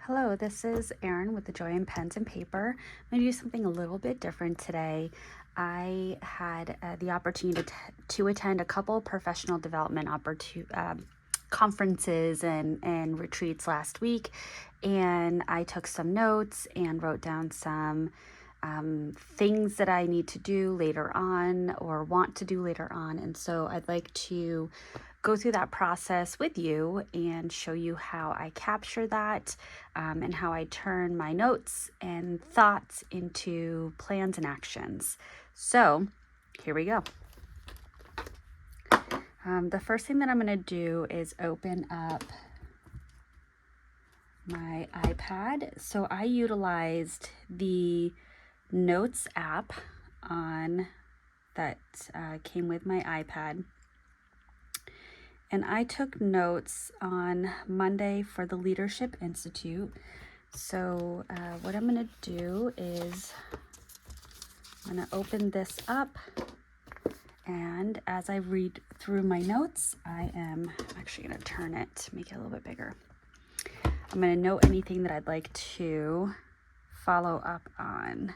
Hello, this is Erin with the Joy in Pens and Paper. I'm going to do something a little bit different today. I had the opportunity to attend a couple professional development conferences and retreats last week, and I took some notes and wrote down some things that I need to do later on or want to do later on. And so I'd like to go through that process with you and show you how I capture that and how I turn my notes and thoughts into plans and actions. So here we go. The first thing that I'm going to do is open up my iPad. So I utilized the Notes app that came with my iPad. And I took notes on Monday for the Leadership Institute. So what I'm going to do is I'm going to open this up. And as I read through my notes, I'm actually going to turn it to make it a little bit bigger. I'm going to note anything that I'd like to follow up on.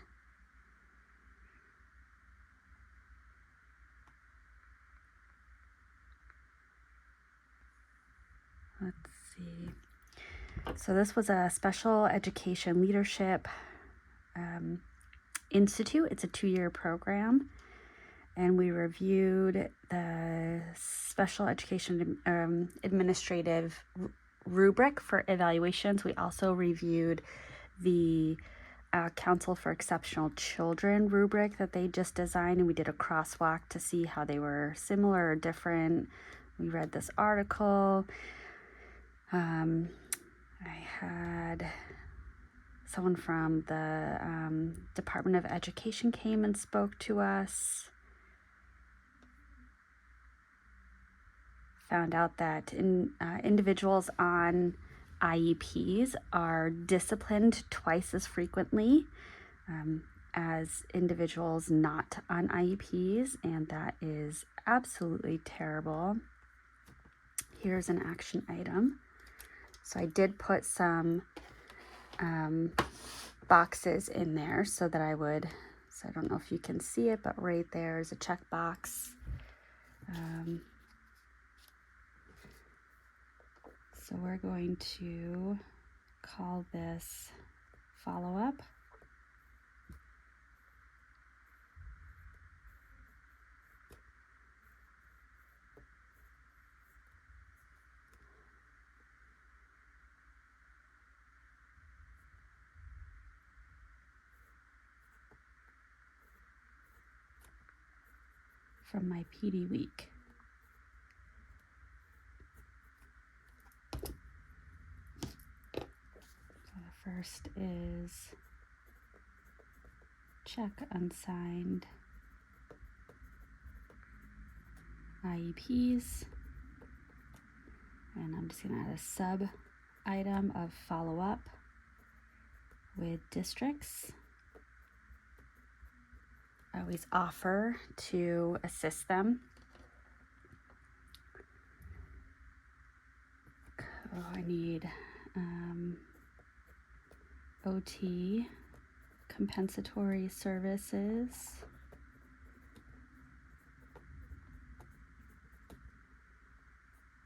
Let's see. So this was a Special Education Leadership Institute. It's a 2-year program. And we reviewed the Special Education Administrative rubric for evaluations. We also reviewed the Council for Exceptional Children rubric that they just designed, and we did a crosswalk to see how they were similar or different. We read this article. I had someone from the Department of Education came and spoke to us. Found out that individuals on IEPs are disciplined twice as frequently as individuals not on IEPs, and that is absolutely terrible. Here's an action item. So I did put some boxes in there so that I don't know if you can see it, but right there is a check box. So we're going to call this follow-up. From my PD week. So the first is check unsigned IEPs, and I'm just going to add a sub item of follow up with districts. I always offer to assist them. Oh, I need OT compensatory services.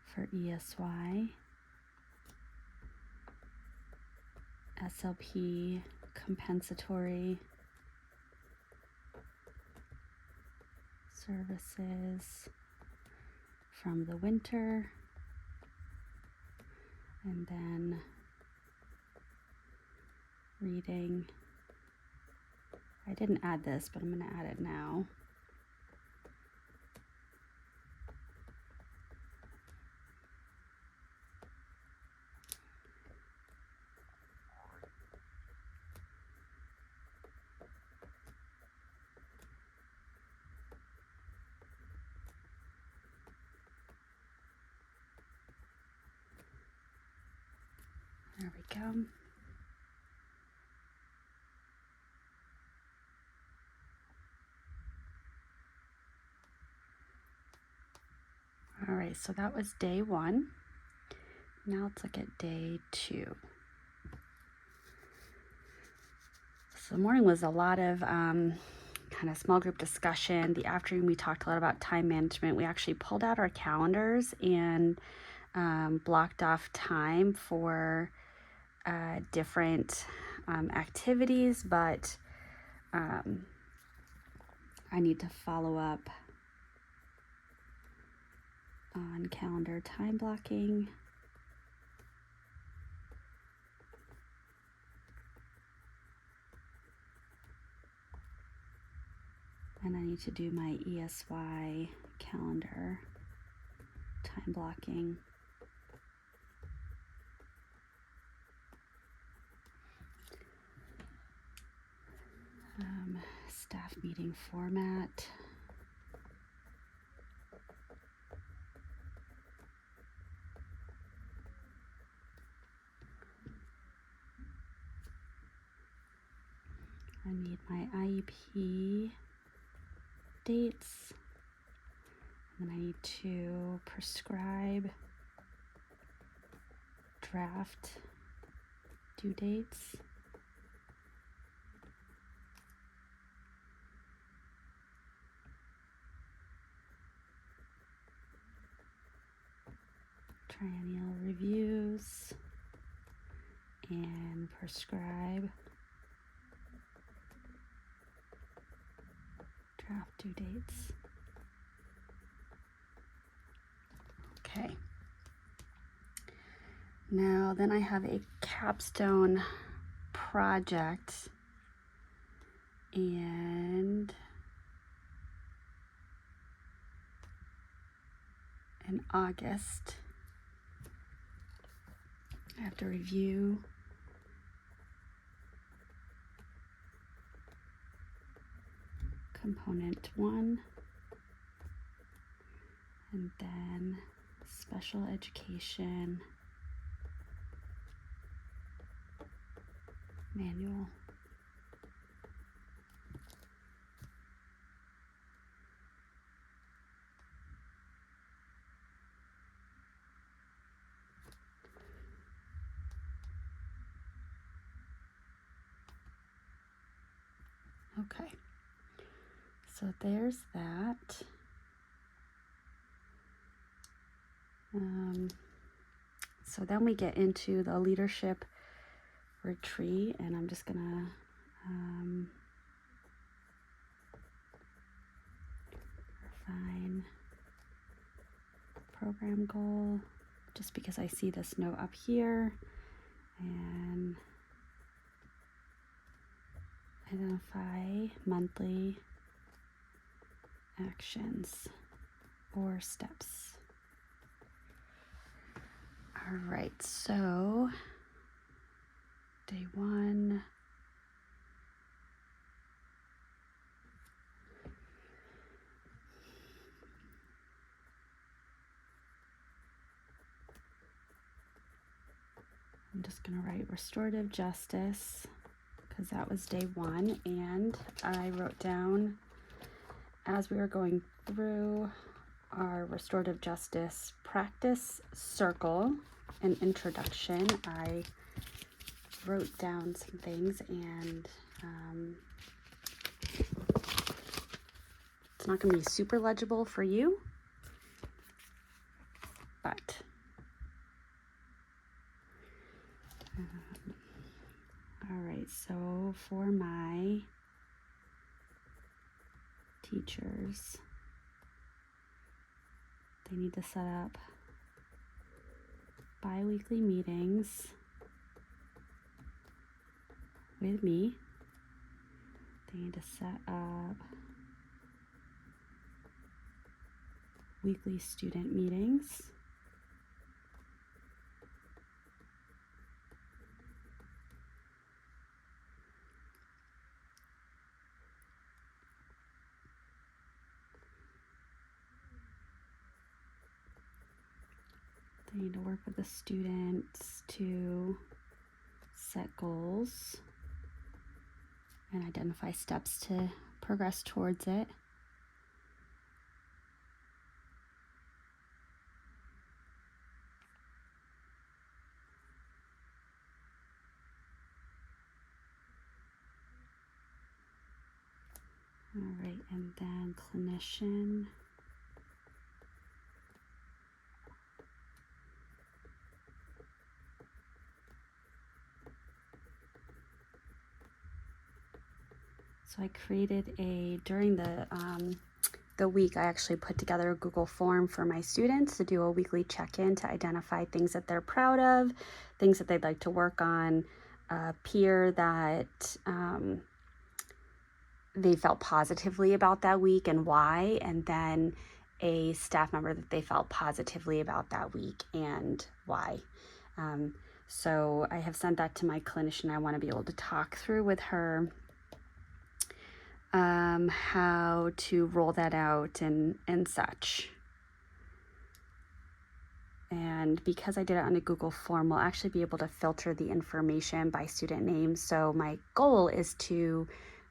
For ESY, SLP compensatory services from the winter, and then reading. I didn't add this, but I'm going to add it now. There we go. All right, so that was day 1. Now let's look at day 2. So the morning was a lot of kind of small group discussion. The afternoon, we talked a lot about time management. We actually pulled out our calendars and blocked off time for different activities, but I need to follow up on calendar time blocking. And I need to do my ESY calendar time blocking. Staff meeting format. I need my IEP dates, and then I need to prescribe draft due dates. Triennial reviews and prescribe draft due dates. Okay. Now then I have a capstone project, and in August I have to review component 1, and then special education manual. Okay, so there's that. So then we get into the leadership retreat, and I'm just gonna refine program goal, just because I see this note up here, and identify monthly actions or steps. All right, so day 1. I'm just gonna write restorative justice because that was day 1, and I wrote down as we were going through our restorative justice practice circle and introduction, I wrote down some things, and it's not going to be super legible for you, but all right, so for my teachers, they need to set up bi-weekly meetings with me. They need to set up weekly student meetings. They need to work with the students to set goals and identify steps to progress towards it. All right, and then clinician. So I created during the week, I actually put together a Google form for my students to do a weekly check-in to identify things that they're proud of, things that they'd like to work on, a peer that they felt positively about that week and why, and then a staff member that they felt positively about that week and why. So I have sent that to my clinician. I want to be able to talk through with her how to roll that out and such. And because I did it on a Google form, we'll actually be able to filter the information by student name. So my goal is to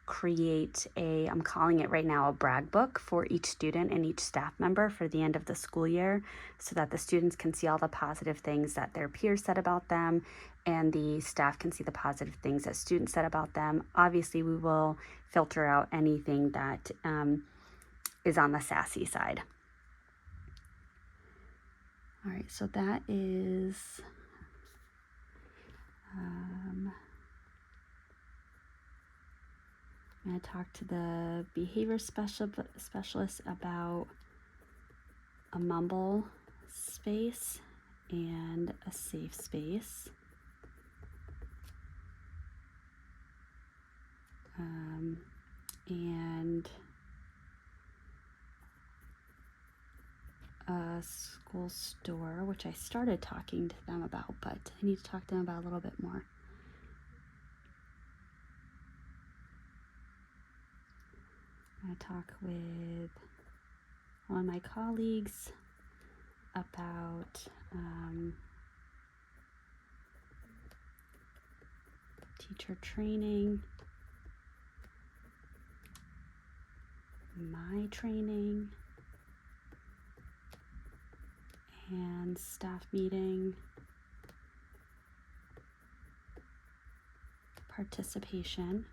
create I'm calling it right now a brag book for each student and each staff member for the end of the school year, so that the students can see all the positive things that their peers said about them and the staff can see the positive things that students said about them. Obviously, we will filter out anything that is on the sassy side. All right, so that is I'm going to talk to the behavior specialist about a mumble space and a safe space. And a school store, which I started talking to them about, but I need to talk to them about a little bit more. I talk with one of my colleagues about teacher training, my training, and staff meeting, participation.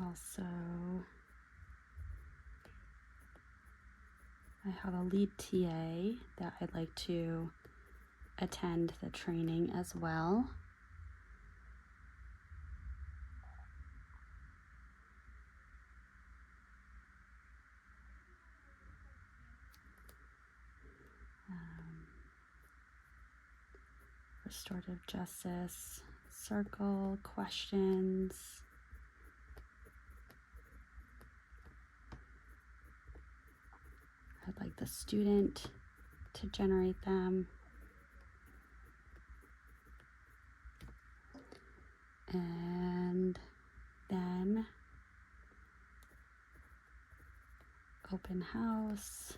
Also, I have a lead TA that I'd like to attend the training as well. Restorative justice, circle, questions. I'd like the student to generate them. And then open house.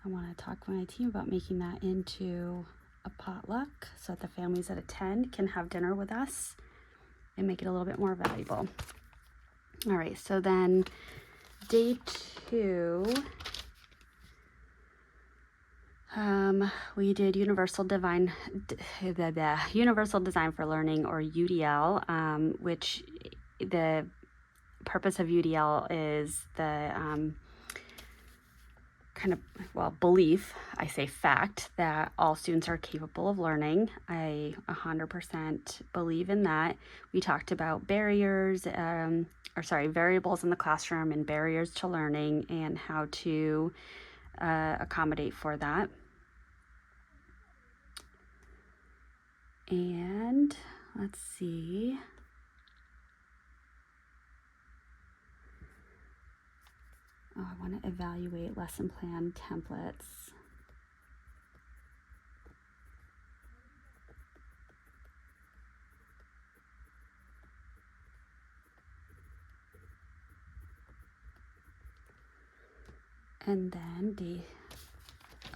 I want to talk with my team about making that into a potluck so that the families that attend can have dinner with us and make it a little bit more valuable. All right, so then day 2, we did Universal Design for Learning, or UDL, which the purpose of UDL is the belief, I say fact, that all students are capable of learning. I 100% believe in that. We talked about variables in the classroom and barriers to learning and how to accommodate for that. And let's see. I want to evaluate lesson plan templates. And then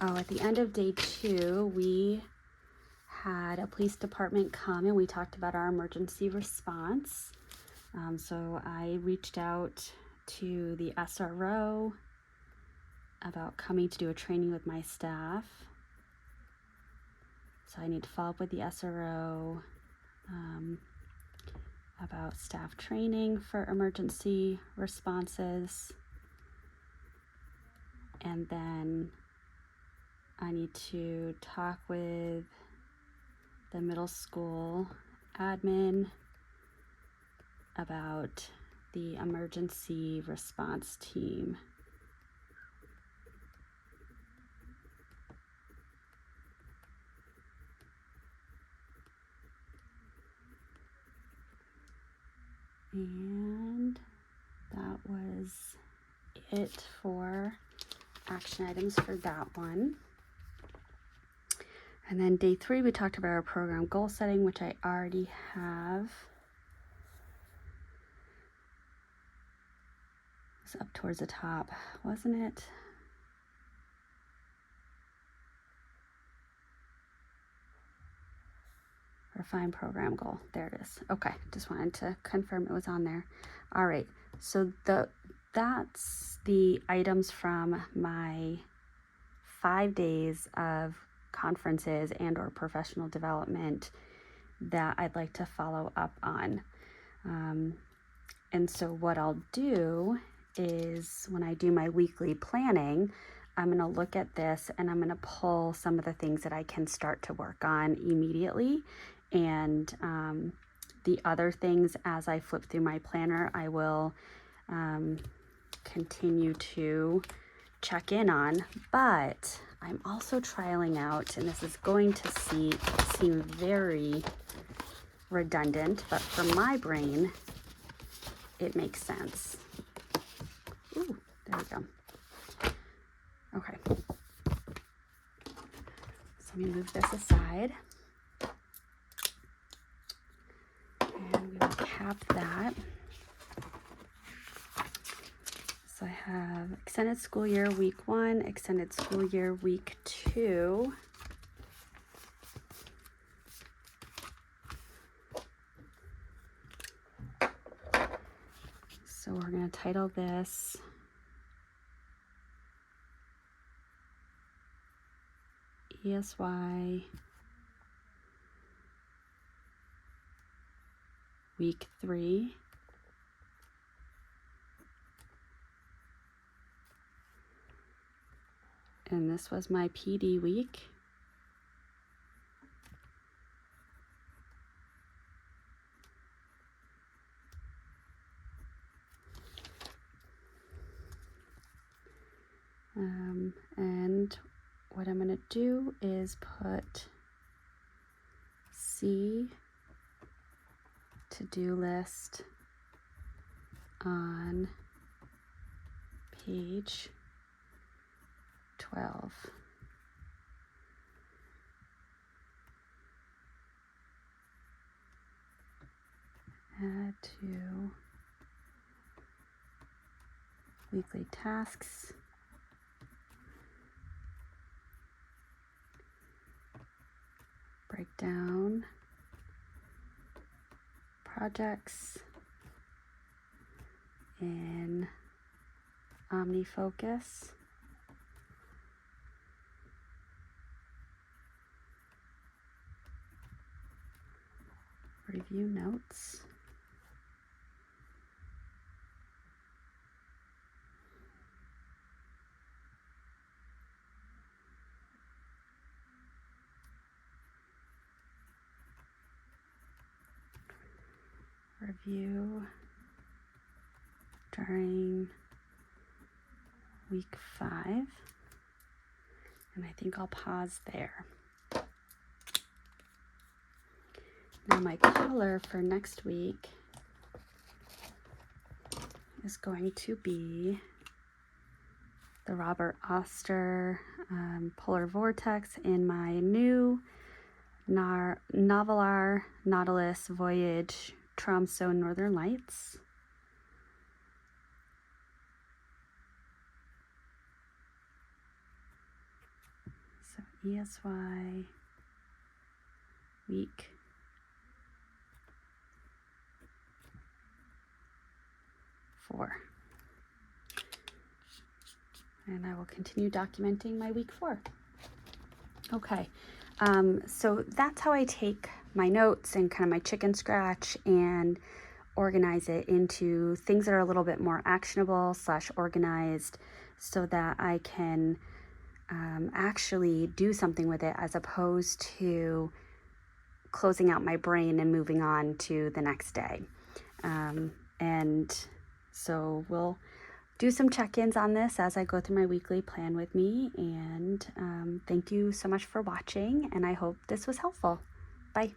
at the end of day 2, we had a police department come and we talked about our emergency response. So I reached out to the SRO about coming to do a training with my staff. So I need to follow up with the SRO about staff training for emergency responses. And then I need to talk with the middle school admin about the emergency response team. And that was it for action items for that one. And then day 3, we talked about our program goal setting, which I already have. It's up towards the top, wasn't it? Refine program goal. There it is. Okay, just wanted to confirm it was on there. All right, so that's the items from my 5 days of conferences and or professional development that I'd like to follow up on. And so what I'll do is when I do my weekly planning, I'm going to look at this and I'm going to pull some of the things that I can start to work on immediately. And the other things, as I flip through my planner, I will continue to check in on. But I'm also trialing out, and this is going to seem very redundant, but for my brain, it makes sense. Ooh, there we go. Okay. So let me move this aside. And we will cap that. So I have extended school year week 1, extended school year week 2. So we're going to title this ESY week 3. And this was my PD week. And what I'm going to do is put C to-do list on page 12. Add to weekly tasks. Break down projects in OmniFocus. Review notes. Review during week 5. And I think I'll pause there. Now my color for next week is going to be the Robert Oster Polar Vortex in my new Novelar Nautilus Voyage Tromso Northern Lights. So ESY week 4. And I will continue documenting my week 4. Okay, So that's how I take my notes and kind of my chicken scratch and organize it into things that are a little bit more actionable / organized so that I can actually do something with it as opposed to closing out my brain and moving on to the next day. And so we'll do some check-ins on this as I go through my weekly plan with me. And thank you so much for watching, and I hope this was helpful. Bye.